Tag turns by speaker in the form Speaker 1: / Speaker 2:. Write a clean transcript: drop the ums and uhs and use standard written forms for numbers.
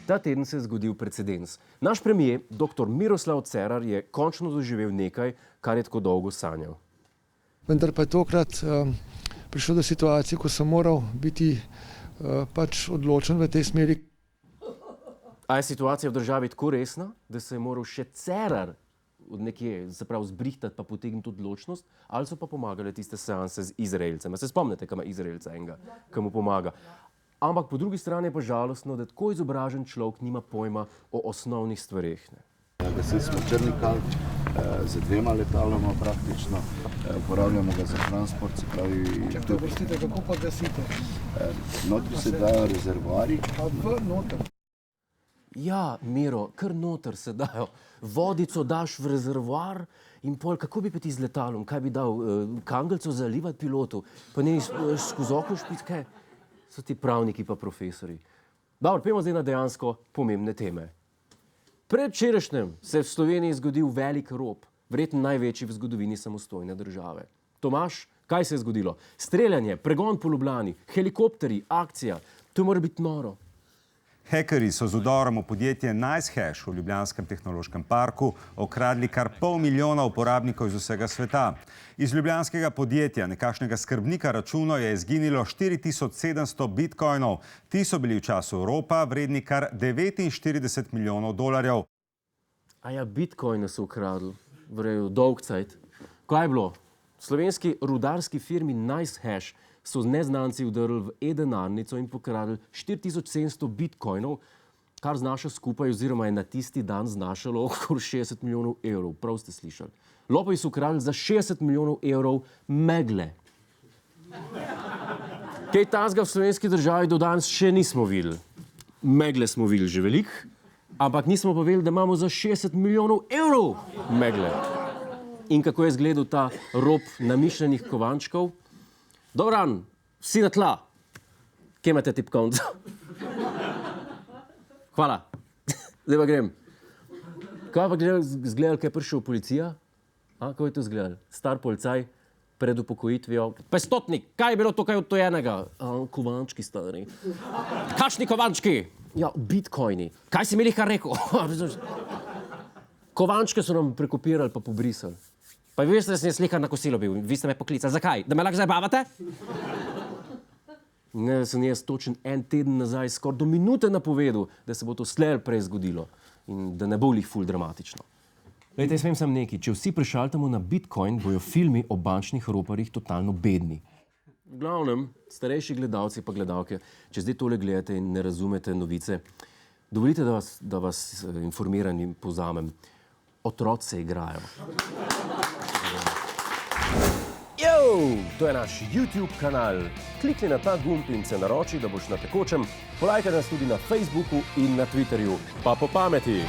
Speaker 1: Ta teden se je zgodil precedens. Naš premier, dr. Miroslav Cerar, je končno doživel nekaj, kar je tako dolgo sanjal.
Speaker 2: Vendar pa je tokrat prišlo do situacije, ko sem moral biti pač odločen v tej smeri.
Speaker 1: A je situacija v državi tako resna, da se je moral še Cerar od nekje, se pravi, zbrihtati pa potegniti odločnost, ali so pa pomagale tiste seanse z Izraelcem? Se spomnite, kam ima Izraelca enega, ki mu pomaga? Ampak po drugi strani je pa žalostno, da tako izobražen človek nima pojma o osnovnih stvareh.
Speaker 3: Gasili smo Črnikal z 2 letaloma praktično, uporabljamo ga za transport, se pravi...
Speaker 2: Oprostite, kako pa gasite?
Speaker 3: Notri se dajo rezervoarji.
Speaker 2: Noter?
Speaker 1: Ja, Miro, kar noter se dajo. Vodico daš v rezervoar in pol, kako bi pa ti z letalom? Kaj bi dal? Kangelco zalivati pilotu? Pa ne skozi okno špiti? Kaj? So ti pravniki pa profesori. Dobro, pojmo zdaj na dejansko pomembne teme. Predvčerajšnjem se je v Sloveniji zgodil velik rop, verjetno največji v zgodovini samostojne države. Tomaž, kaj se je zgodilo? Streljanje, pregon po Ljubljani, helikopteri, akcija. To mora biti noro.
Speaker 4: Hekerji so z vdorom v podjetje NiceHash v Ljubljanskem tehnološkem parku okradli kar 500 000 uporabnikov iz vsega sveta. Iz ljubljanskega podjetja, nekakšnega skrbnika računov, je izginilo 4700 bitcoinov. Ti so bili v času ropa vredni kar $49 milijonov.
Speaker 1: A ja, bitcoine so ukradli. Vrejo, dolg cajt. Kaj je bilo? Slovenski rudarski firmi NiceHash so neznanci vdrli v e-denarnico in pokradli 4700 bitcoinov, kar znaša skupaj oziroma je na tisti dan znašalo okoli 60 milijonov evrov. Prav ste slišali. Lopovi so ukradli za 60 milijonov evrov megle. Kaj takega v slovenski državi do danes še nismo videli. Megle smo videli že veliko, ampak nismo pa vedeli, da imamo za 60 milijonov evrov megle. In kako je izgledal ta rop namišljenih kovančkov? Dobran, vsi na tla. Kje imate tipkovnico? Hvala. Zdaj pa grem. Kaj pa izgledali, kaj je prišel policija? Kako je to izgledali? Star policaj pred upokojitvijo. Pestotnik, kaj je bilo tukaj odtojenega? Kovančki stari. Kakšni kovančki? Ja, bitcoini. Kaj si imeli kar rekel? Kovančke so nam prekopirali pa pobrisali. Pa vi veste, da sem slikar na kosilo bil. Vi ste me poklicali. Zakaj? Da me lahko zabavate? Ne, da sem jaz točen en teden nazaj skoraj do minute napovedal, da se bo to slej prej zgodilo in da ne bo lih ful dramatično. Glejte, jaz vem sam nekaj. Če vsi prešaltamo na bitcoin, bojo filmi o bančnih roparjih totalno bedni. V glavnem, starejši gledalci pa gledalke, če zdaj tole gledate in ne razumete novice, dovolite, da vas informiram in povzamem. Otroci se igrajo. To je naš YouTube kanal. Klikni na ta gumb in se naroči, da boš na tekočem. Polajkaj nas tudi na Facebooku in na Twitterju. Pa po pameti!